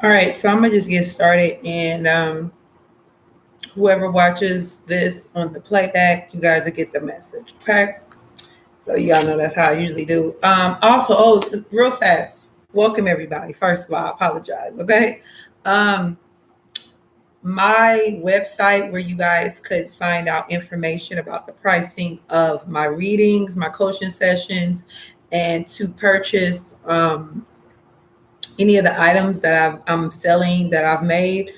All right, so I'm gonna just get started, and whoever watches this on the playback, you guys will get the message. Okay, so y'all know that's how I usually do. Also, real fast, welcome everybody. First of all, I apologize. Okay, um, my website where you guys could find out information about the pricing of my readings, my coaching sessions, and to purchase any of the items that I'm selling that I've made.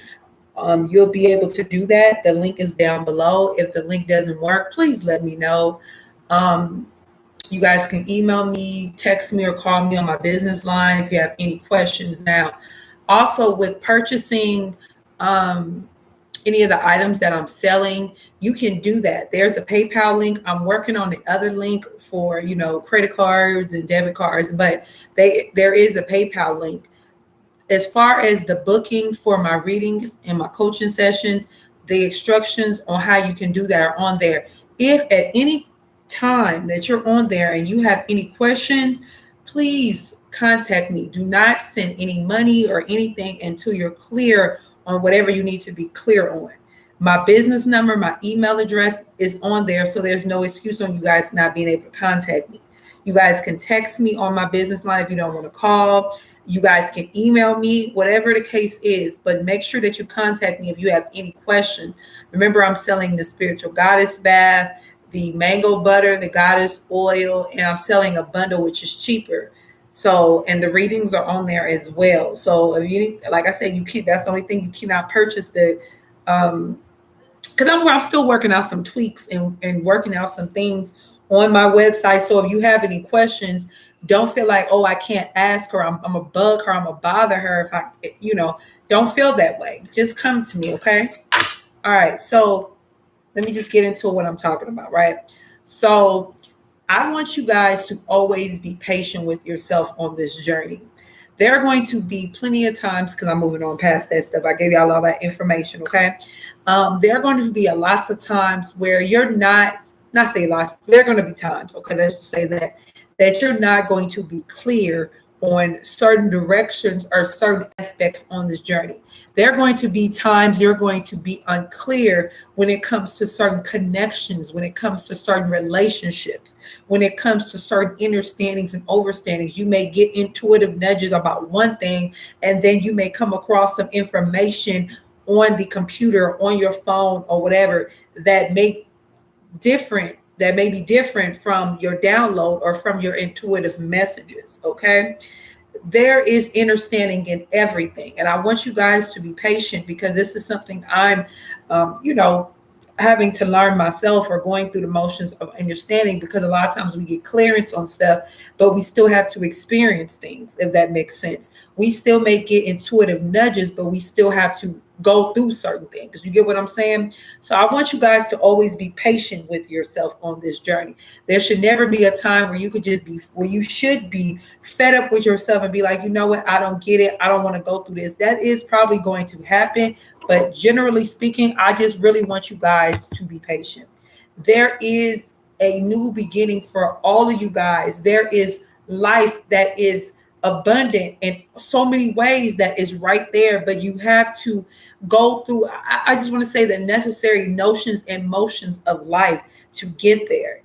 You'll be able to do that. The link is down below. If the link doesn't work, please let me know. Um, you guys can email me, text me, or call me on my business line if you have any questions. Now, also with purchasing um, any of the items that I'm selling, you can do that. There's a PayPal link. I'm working on the other link for credit cards and debit cards, but there is a PayPal link. As far as the booking for my readings and my coaching sessions, the instructions on how you can do that are on there. If at any time that you're on there and you have any questions, please contact me. Do not send any money or anything until you're clear on whatever you need to be clear on. My business number, my email address is on there, so there's no excuse on you guys not being able to contact me. You guys can text me on my business line if you don't want to call. You guys can email me, whatever the case is, but make sure that you contact me if you have any questions. Remember, I'm selling the spiritual goddess bath, the mango butter, the goddess oil, and I'm selling a bundle which is cheaper. So, and the readings are on there as well. So, if you need, like I said, you can't. That's the only thing you cannot purchase the um, because I'm still working out some tweaks and working out some things on my website. So if you have any questions, don't feel like, oh, I can't ask her. I'm a bug her. I'm a bother her. If don't feel that way. Just come to me. Okay. All right. So let me just get into what I'm talking about. Right. So I want you guys to always be patient with yourself on this journey. There are going to be plenty of times, because I'm moving on past that stuff. I gave y'all all that information, okay? There are going to be lots of times where you're not say lots, there are going to be times, okay, let's just say that you're not going to be clear on certain directions or certain aspects on this journey. There are going to be times you're going to be unclear when it comes to certain connections, when it comes to certain relationships, when it comes to certain understandings and overstandings. You may get intuitive nudges about one thing, and then you may come across some information on the computer, on your phone, or whatever that may be different from your download or from your intuitive messages. Okay, there is understanding in everything, and I want you guys to be patient, because this is something I'm having to learn myself, or going through the motions of understanding, because a lot of times we get clearance on stuff, but we still have to experience things, if that makes sense. We still may get intuitive nudges, but we still have to go through certain things. You get what I'm saying? So I want you guys to always be patient with yourself on this journey. There should never be a time where you should be fed up with yourself and be like, you know what, I don't get it, I don't want to go through this. That is probably going to happen, but generally speaking, I just really want you guys to be patient. There is a new beginning for all of you guys. There is life that is abundant in so many ways that is right there, but you have to go through, I just want to say, the necessary notions and motions of life to get there.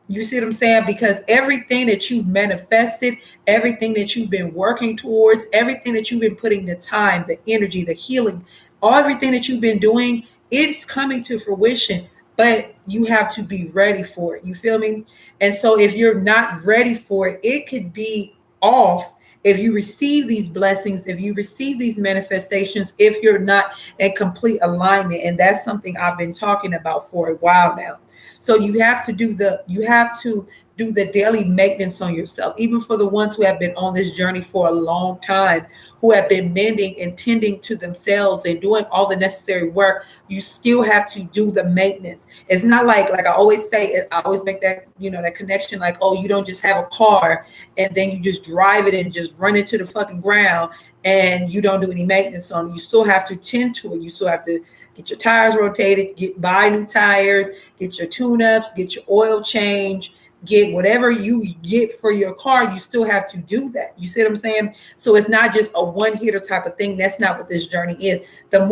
You see what I'm saying? Because everything that you've manifested, everything that you've been working towards, everything that you've been putting the time, the energy, the healing, everything that you've been doing, it's coming to fruition, but you have to be ready for it. You feel me? And so if you're not ready for it, it could be off. If you receive these blessings, if you receive these manifestations, if you're not in complete alignment, and that's something I've been talking about for a while now. So you have to do the daily maintenance on yourself, even for the ones who have been on this journey for a long time, who have been mending and tending to themselves and doing all the necessary work. You still have to do the maintenance. It's not like I always say, I always make that, that connection, like, oh, you don't just have a car and then you just drive it and just run it to the fucking ground and you don't do any maintenance on it. You still have to tend to it. You still have to get your tires rotated, buy new tires, get your tune-ups, get your oil change, get whatever you get for your car, you still have to do that. You see what I'm saying? So it's not just a one hitter type of thing. That's not what this journey is. The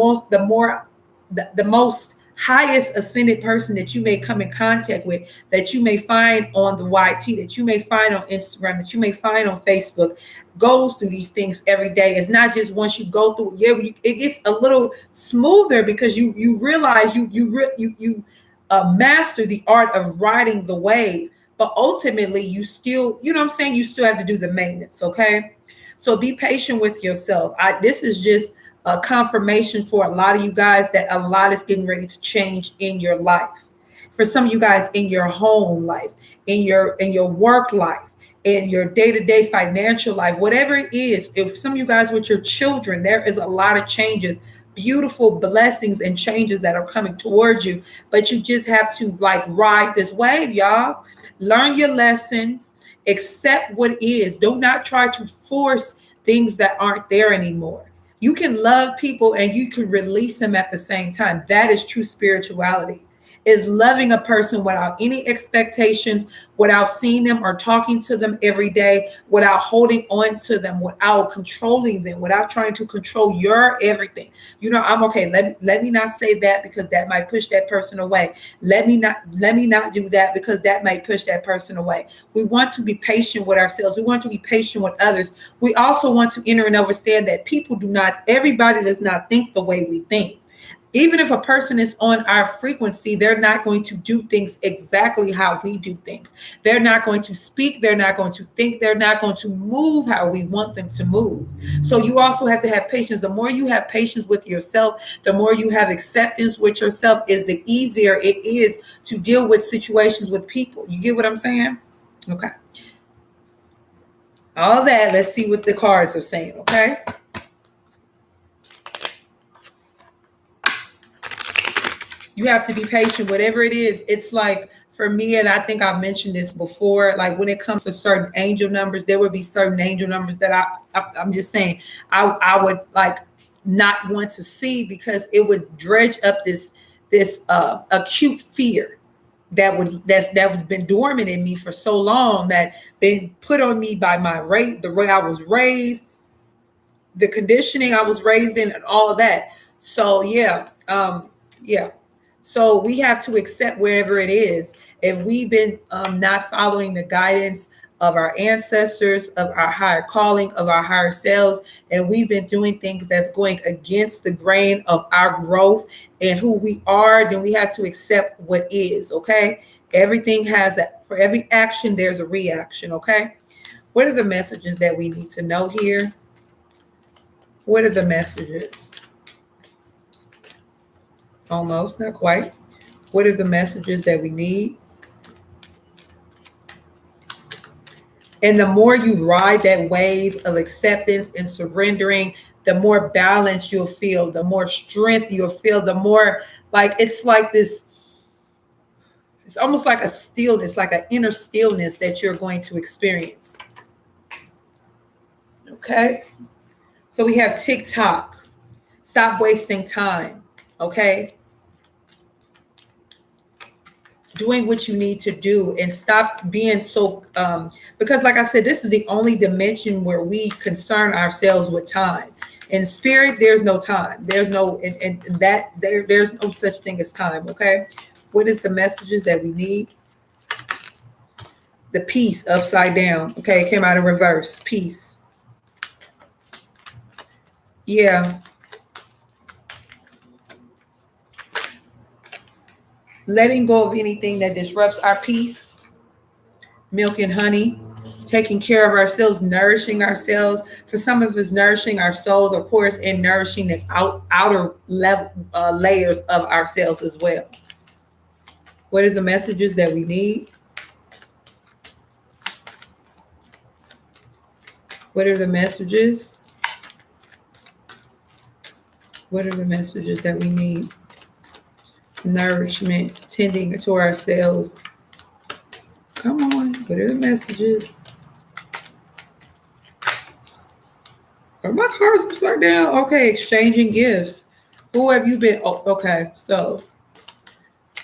most highest ascended person that you may come in contact with, that you may find on the YT, that you may find on Instagram, that you may find on Facebook, goes through these things every day. It's not just once you go through, it gets a little smoother because you realize you master the art of riding the wave, but ultimately you still, you know what I'm saying, you still have to do the maintenance. Okay, so be patient with yourself. This is just a confirmation for a lot of you guys that a lot is getting ready to change in your life. For some of you guys, in your home life, in your work life, in your day-to-day financial life, whatever it is. If some of you guys with your children, there is a lot of changes, beautiful blessings and changes that are coming towards you, but you just have to like ride this wave, y'all. Learn your lessons, accept what is. Do not try to force things that aren't there anymore. You can love people and you can release them at the same time. That is true spirituality, is loving a person without any expectations, without seeing them or talking to them every day, without holding on to them, without controlling them, without trying to control your everything. You know, I'm okay. Let me not say that because that might push that person away. Let me not do that because that might push that person away. We want to be patient with ourselves. We want to be patient with others. We also want to enter and understand that everybody does not think the way we think. Even if a person is on our frequency, they're not going to do things exactly how we do things. They're not going to speak. They're not going to think. They're not going to move how we want them to move. So you also have to have patience. The more you have patience with yourself, the more you have acceptance with yourself, is the easier it is to deal with situations with people. You get what I'm saying? Okay. All that. Let's see what the cards are saying. Okay. You have to be patient, whatever it is. It's like for me, and I think I've mentioned this before, like when it comes to certain angel numbers, there would be certain angel numbers that I'm just saying I would like not want to see because it would dredge up this acute fear that's been dormant in me for so long, that been put on me by the way I was raised, the conditioning I was raised in, and all of that. So yeah. So we have to accept wherever it is. If we've been not following the guidance of our ancestors, of our higher calling, of our higher selves, and we've been doing things that's going against the grain of our growth and who we are, then we have to accept what is. Okay. Everything has that. For every action, there's a reaction. Okay. What are the messages that we need to know here? What are the messages? Almost, not quite. What are the messages that we need? And the more you ride that wave of acceptance and surrendering, the more balance you'll feel, the more strength you'll feel, the more like it's like this, it's almost like a stillness, like an inner stillness that you're going to experience. Okay. So we have TikTok. Stop wasting time. Okay. Doing what you need to do and stop being so because like I said, this is the only dimension where we concern ourselves with time. In spirit, there's no time. There's no there's no such thing as time. Okay. What is the messages that we need? The peace upside down. Okay, it came out in reverse. Peace. Yeah. Letting go of anything that disrupts our peace. Milk and honey. Taking care of ourselves, nourishing ourselves. For some of us, nourishing our souls, of course, and nourishing the outer layers of ourselves as well. What is the messages that we need? What are the messages? What are the messages that we need? Nourishment, tending to ourselves. Come on, what are the messages? Are my cards upside down? Okay, exchanging gifts. Who have you been? Oh, okay, so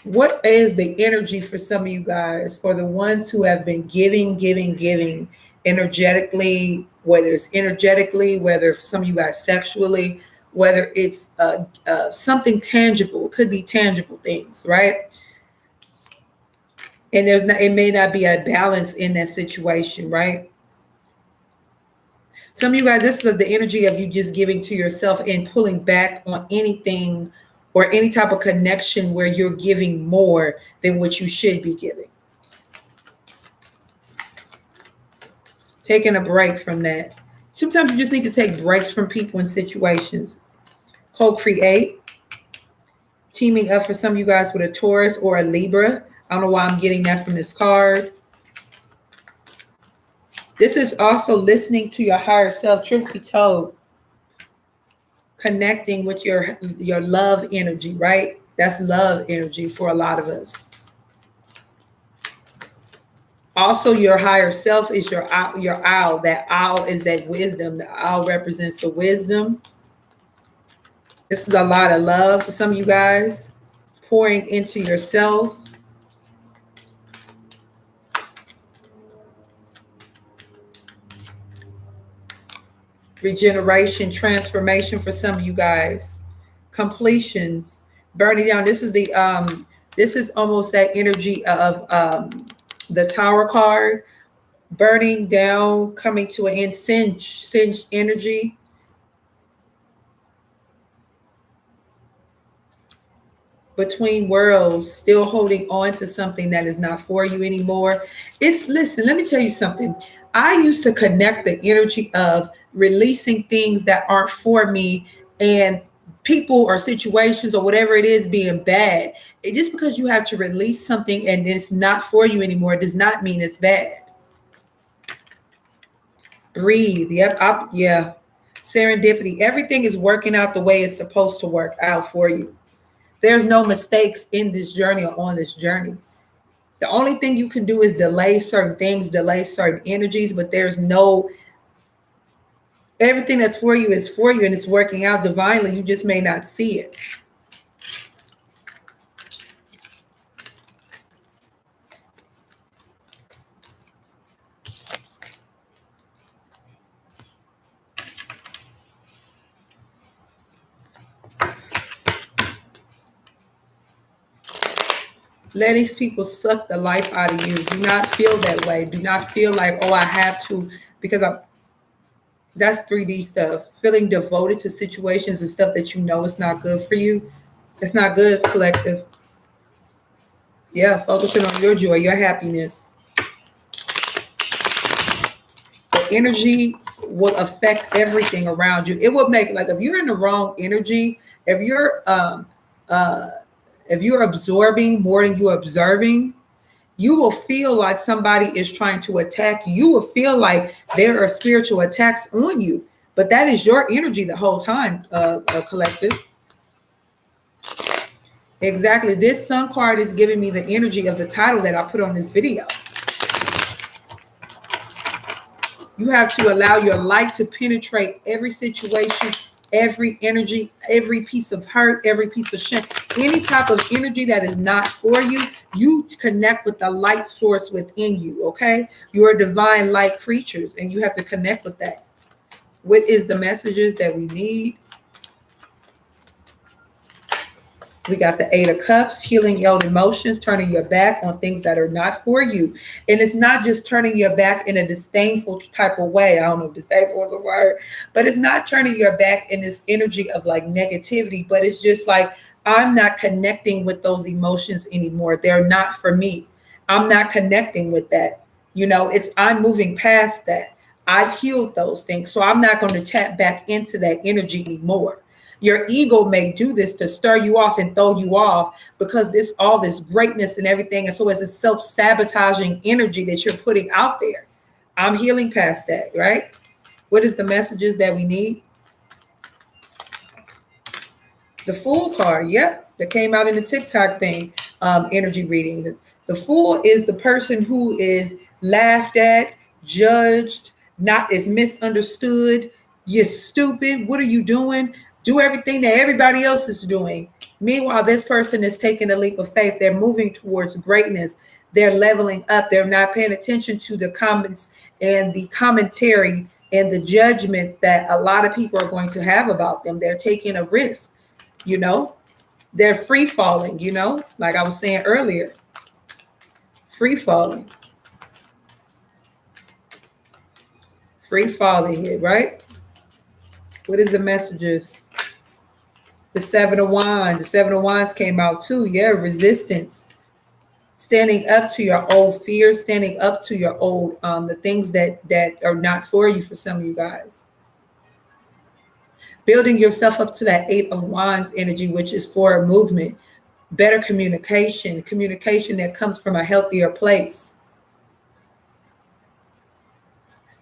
What is the energy for some of you guys, for the ones who have been giving energetically, whether for some of you guys sexually, whether it's something tangible, it could be tangible things, right? And it may not be a balance in that situation, right? Some of you guys, this is the energy of you just giving to yourself and pulling back on anything or any type of connection where you're giving more than what you should be giving. Taking a break from that. Sometimes you just need to take breaks from people and situations. Co-create. Teaming up for some of you guys with a Taurus or a Libra. I don't know why I'm getting that from this card. This is also listening to your higher self, truth be told. Connecting with your love energy, right? That's love energy for a lot of us. Also, your higher self is your owl. That owl is that wisdom. The owl represents the wisdom. This is a lot of love for some of you guys. Pouring into yourself. Regeneration, transformation for some of you guys. Completions, burning down. This is almost that energy of the Tower card. Burning down, coming to an end, singe energy. Between worlds, still holding on to something that is not for you anymore. Listen, let me tell you something. I used to connect the energy of releasing things that aren't for me and people or situations or whatever it is being bad. Just because you have to release something and it's not for you anymore does not mean it's bad. Breathe. Yep. Yeah. Serendipity. Everything is working out the way it's supposed to work out for you. There's no mistakes in this journey or on this journey. The only thing you can do is delay certain things, delay certain energies, but everything that's for you is for you and it's working out divinely. You just may not see it. Let these people suck the life out of you. Do not feel that way. Do not feel like, oh, I have to, because that's 3D stuff. Feeling devoted to situations and stuff that you know is not good for you. It's not good, collective. Yeah, focusing on your joy, your happiness. The energy will affect everything around you. It will make, like, if you're in the wrong energy, if you're absorbing more than you're observing, you will feel like somebody is trying to attack you. You will feel like there are spiritual attacks on you, but that is your energy the whole time, collective. Exactly. This Sun card is giving me the energy of the title that I put on this video. You have to allow your light to penetrate every situation, every energy, every piece of hurt, every piece of shame, any type of energy that is not for you. You connect with the light source within you, okay? You are divine light creatures, and you have to connect with that. What is the messages that we need? We got the 8 of Cups, healing your emotions, turning your back on things that are not for you. And it's not just turning your back in a disdainful type of way. I don't know if disdainful is a word, but it's not turning your back in this energy of like negativity, but it's just like, I'm not connecting with those emotions anymore. They're not for me. I'm not connecting with that. I'm moving past that. I've healed those things. So I'm not going to tap back into that energy anymore. Your ego may do this to stir you off and throw you off because all this greatness and everything. And so it's a self-sabotaging energy that you're putting out there. I'm healing past that, right? What is the messages that we need? The Fool card, yep, that came out in the TikTok thing, energy reading. The Fool is the person who is laughed at, judged, is misunderstood. You're stupid. What are you doing? Do everything that everybody else is doing. Meanwhile, this person is taking a leap of faith. They're moving towards greatness. They're leveling up. They're not paying attention to the comments and the commentary and the judgment that a lot of people are going to have about them. They're taking a risk, you know. They're free falling, you know, like I was saying earlier. Free falling. Free falling here, right? What is the messages? The Seven of Wands. The Seven of Wands came out too. Yeah, resistance. Standing up to your old fears, standing up to your old the things that are not for you for some of you guys. Building yourself up to that Eight of Wands energy, which is for movement, better communication, communication that comes from a healthier place.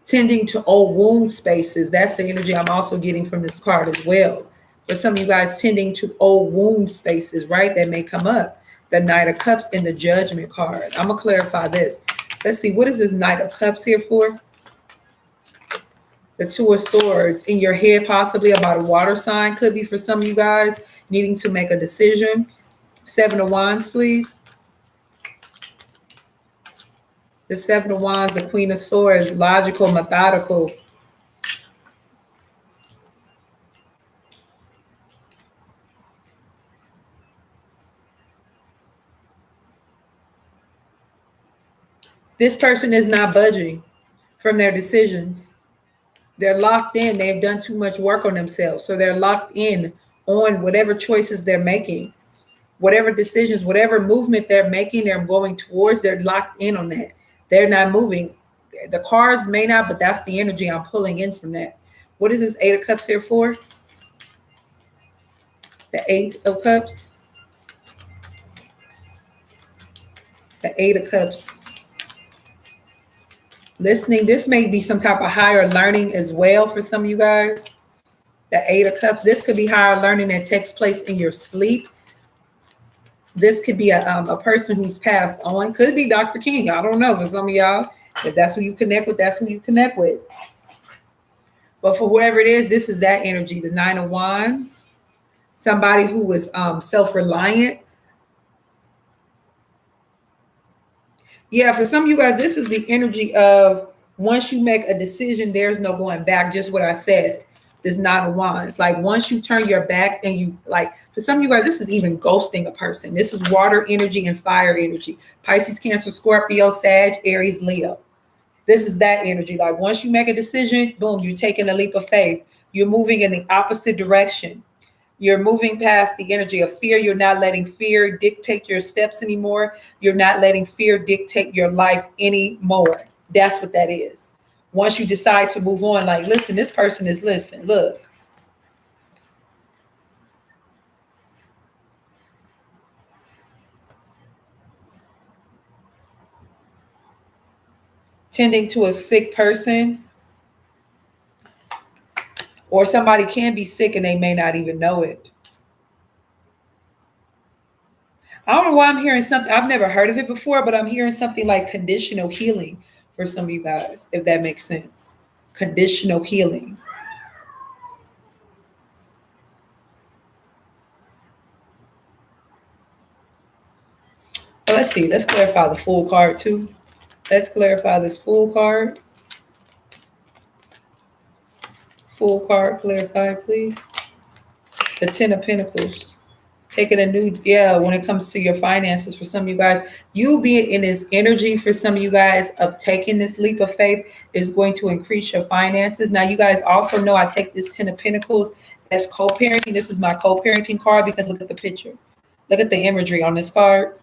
Tending to old wound spaces. That's the energy I'm also getting from this card as well. For some of you guys, tending to old wound spaces, right? That may come up. The Knight of Cups and the Judgment card. I'm going to clarify this. Let's see. What is this Knight of Cups here for? The Two of Swords. In your head, possibly about a water sign. Could be for some of you guys needing to make a decision. Seven of Wands, please. The Seven of Wands, the Queen of Swords. Logical, methodical. This person is not budging from their decisions. They're locked in. They've done too much work on themselves. So they're locked in on whatever choices they're making, whatever decisions, whatever movement they're making, they're going towards, they're locked in on that. They're not moving. The cards may not, but that's the energy I'm pulling in from that. What is this Eight of Cups here for? The Eight of Cups. The Eight of Cups. Listening. This may be some type of higher learning as well for some of you guys. The Eight of Cups. This could be higher learning that takes place in your sleep. This could be a person who's passed on. Could be Dr. King. I don't know. For some of y'all, if that's who you connect with, that's who you connect with. But for whoever it is, this is that energy. The Nine of Wands. Somebody who was self-reliant. Yeah, for some of you guys, this is the energy of once you make a decision, there's no going back. Just what I said. This Nine of Wands. Like once you turn your back and you like, for some of you guys, this is even ghosting a person. This is water energy and fire energy. Pisces, Cancer, Scorpio, Sag, Aries, Leo. This is that energy. Like once you make a decision, boom, you're taking a leap of faith. You're moving in the opposite direction. You're moving past the energy of fear. You're not letting fear dictate your steps anymore. You're not letting fear dictate your life anymore. That's what that is. Once you decide to move on, like, listen, this person is listening. Look. Tending to a sick person. Or somebody can be sick and they may not even know it. I don't know why I'm hearing something. I've never heard of it before, but I'm hearing something like conditional healing for some of you guys, if that makes sense. Conditional healing. Well, let's see. Let's clarify the Fool card too. Let's clarify this Fool card. Fool card, clarify, please. The Ten of Pentacles. Taking a new, when it comes to your finances for some of you guys, you being in this energy for some of you guys of taking this leap of faith is going to increase your finances. Now, you guys also know I take this Ten of Pentacles as co-parenting. This is my co-parenting card because look at the picture. Look at the imagery on this card.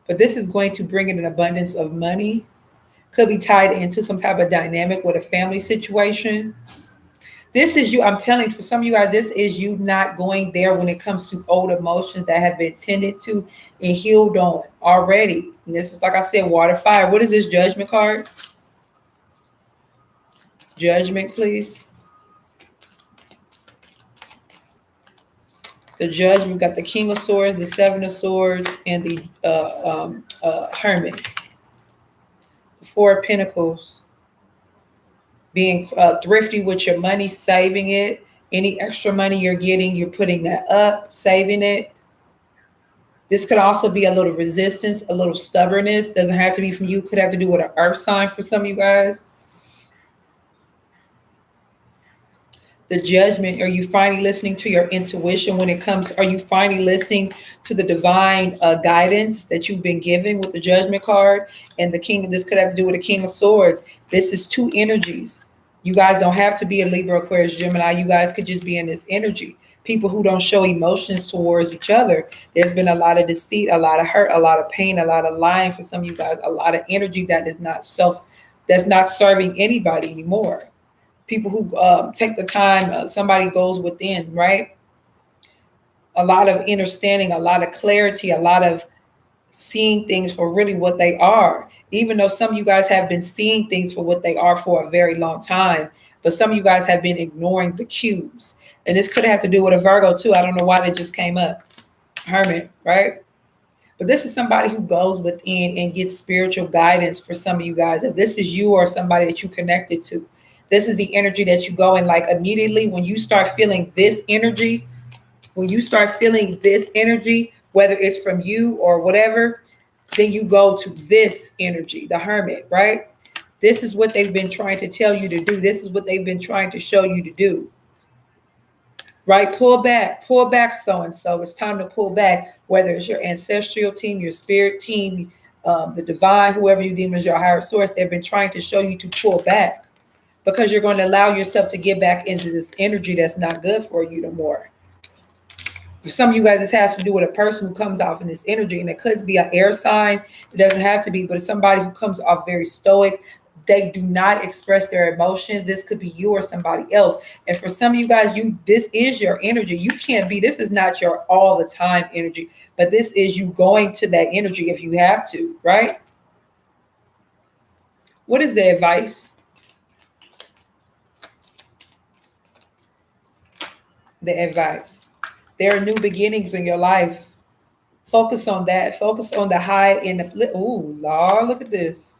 But this is going to bring in an abundance of money. Could be tied into some type of dynamic with a family situation. This is you, I'm telling you, for some of you guys, this is you not going there when it comes to old emotions that have been tended to and healed on already. And this is, like I said, water, fire. What is this Judgment card? Judgment, please. the Judgment. We got the King of Swords, the Seven of Swords, and the Hermit. The Four of Pentacles. Being thrifty with your money, saving it. Any extra money you're getting, you're putting that up, saving it. This could also be a little resistance, a little stubbornness. Doesn't have to be from you. Could have to do with an earth sign for some of you guys. The Judgment. Are you finally listening to your intuition when it comes? Are you finally listening to the divine guidance that you've been given with the Judgment card? And the King, this could have to do with the King of Swords. This is two energies. You guys don't have to be a Libra, Aquarius, Gemini. You guys could just be in this energy. People who don't show emotions towards each other. There's been a lot of deceit, a lot of hurt, a lot of pain, a lot of lying for some of you guys, a lot of energy that is that's not serving anybody anymore. People who take the time, somebody goes within, right? A lot of understanding, a lot of clarity, a lot of seeing things for really what they are. Even though some of you guys have been seeing things for what they are for a very long time, but some of you guys have been ignoring the cues. And this could have to do with a Virgo too. I don't know why they just came up. Hermit, right? But this is somebody who goes within and gets spiritual guidance for some of you guys. If this is you or somebody that you connected to, this is the energy that you go in, like immediately when you start feeling this energy, whether it's from you or whatever, then you go to this energy, the Hermit, right? This is what they've been trying to tell you to do. This is what they've been trying to show you to do, right? Pull back, so-and-so. It's time to pull back, whether it's your ancestral team, your spirit team, the divine, whoever you deem as your higher source. They've been trying to show you to pull back because you're going to allow yourself to get back into this energy that's not good for you no more. For some of you guys, this has to do with a person who comes off in this energy, and it could be an air sign. It doesn't have to be, but it's somebody who comes off very stoic. They do not express their emotions. This could be you or somebody else. And for some of you guys, this is your energy. You can't be, this is not your all the time energy, but this is you going to that energy if you have to, right? What is the advice? The advice. There are new beginnings in your life. Focus on that. Focus on the high and the, ooh, Lord, look at this.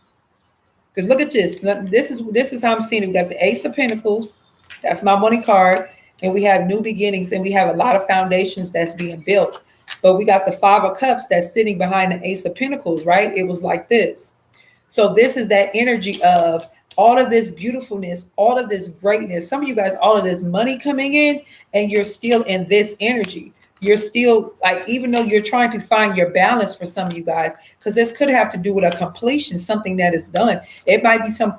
Because look at this. This is how I'm seeing it. We got the Ace of Pentacles. That's my money card. And we have new beginnings. And we have a lot of foundations that's being built. But we got the Five of Cups that's sitting behind the Ace of Pentacles, right? It was like this. So this is that energy of all of this beautifulness, all of this greatness. Some of you guys, all of this money coming in, and you're still in this energy. You're still like, even though you're trying to find your balance for some of you guys, because this could have to do with a completion, something that is done. It might be some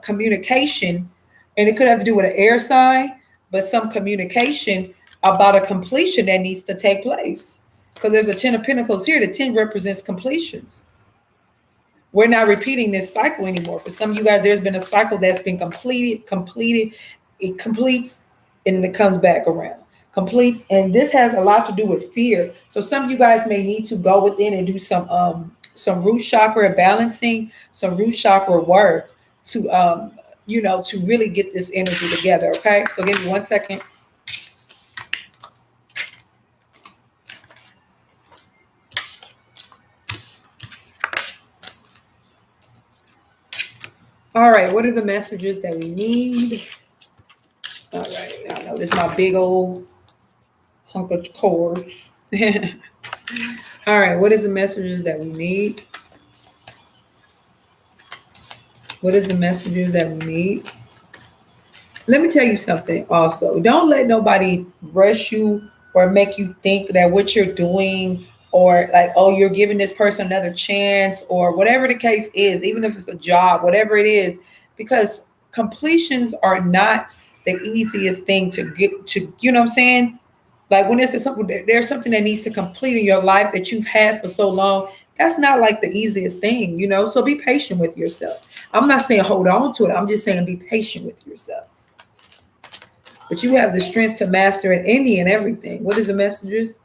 communication, and it could have to do with an air sign, but some communication about a completion that needs to take place. Because there's a 10 of Pentacles here. The 10 represents completions. We're not repeating this cycle anymore. For some of you guys, there's been a cycle that's been completed. It completes, and it comes back around. Completes, and this has a lot to do with fear. So some of you guys may need to go within and do some root chakra balancing, some root chakra work to to really get this energy together. Okay, so give me 1 second. All right, what are the messages that we need? All right, I know this is my big old hunk of cords. All right, what is the messages that we need? What is the messages that we need? Let me tell you something also. Don't let nobody rush you or make you think that what you're doing, or like, oh, you're giving this person another chance, or whatever the case is, even if it's a job, whatever it is, because completions are not the easiest thing to get to, you know what I'm saying? Like when there's something that needs to complete in your life that you've had for so long, that's not like the easiest thing, so be patient with yourself. I'm not saying hold on to it. I'm just saying be patient with yourself. But you have the strength to master it, any and everything. What is the messages?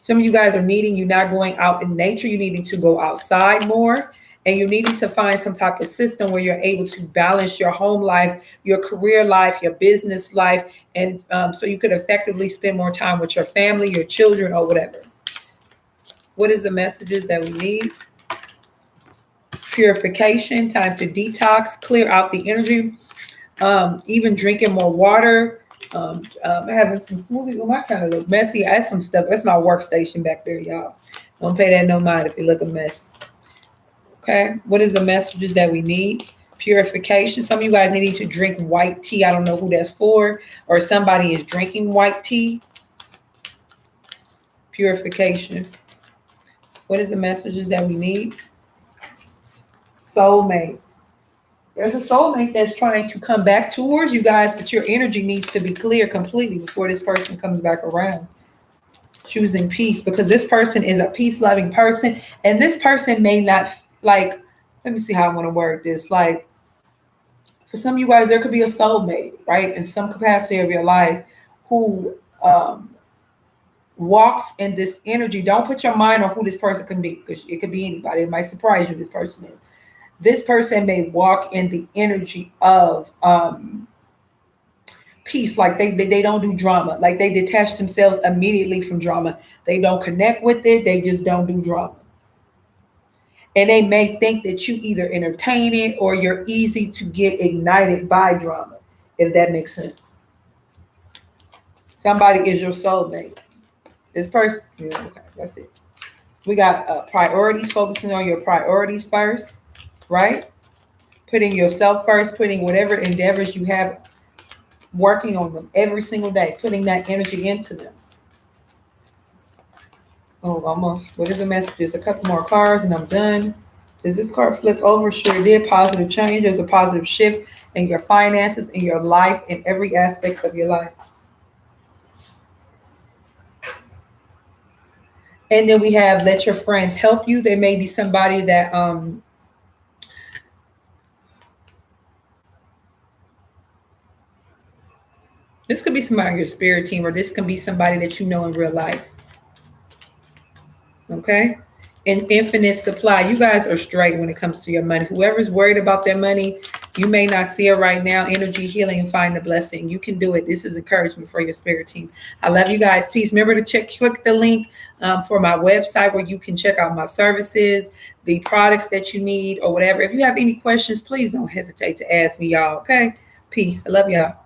Some of you guys are you're not going out in nature. You're needing to go outside more And you needed to find some type of system where you're able to balance your home life, your career life, your business life, and so you could effectively spend more time with your family, your children, or whatever. What is the messages that we need? Purification, time to detox, clear out the energy, even drinking more water, having some smoothies. Oh, my kind of look messy. I had some stuff. That's my workstation back there, y'all. Don't pay that no mind if you look a mess. Okay, what is the messages that we need? Purification. Some of you guys need to drink white tea. I don't know who that's for, or somebody is drinking white tea. Purification. What is the messages that we need? Soulmate. There's a soulmate that's trying to come back towards you guys, but your energy needs to be clear completely before this person comes back around. Choosing peace, because this person is a peace-loving person, and this person may not like, let me see how I want to word this. Like, for some of you guys, there could be a soulmate, right, in some capacity of your life who walks in this energy. Don't put your mind on who this person can be, because it could be anybody. It might surprise you who this person is. This person may walk in the energy of peace, like they don't do drama, like they detach themselves immediately from drama. They don't connect with it. They just don't do drama. And they may think that you either entertain it or you're easy to get ignited by drama, if that makes sense. Somebody is your soulmate. This person, yeah, okay, that's it. We got priorities, focusing on your priorities first, right? Putting yourself first, putting whatever endeavors you have, working on them every single day, putting that energy into them. Oh, almost. What are the messages? A couple more cards and I'm done. Does this card flip over? Sure it did. Positive change. There's a positive shift in your finances, in your life, in every aspect of your life. And then we have let your friends help you. There may be somebody that this could be somebody on your spirit team, or this can be somebody that you know in real life. Okay? An infinite supply. You guys are straight when it comes to your money. Whoever's worried about their money, you may not see it right now. Energy healing and find the blessing. You can do it. This is encouragement for your spirit team. I love you guys. Peace. Remember to click the link for my website where you can check out my services, the products that you need, or whatever. If you have any questions, please don't hesitate to ask me, y'all. Okay? Peace. I love y'all.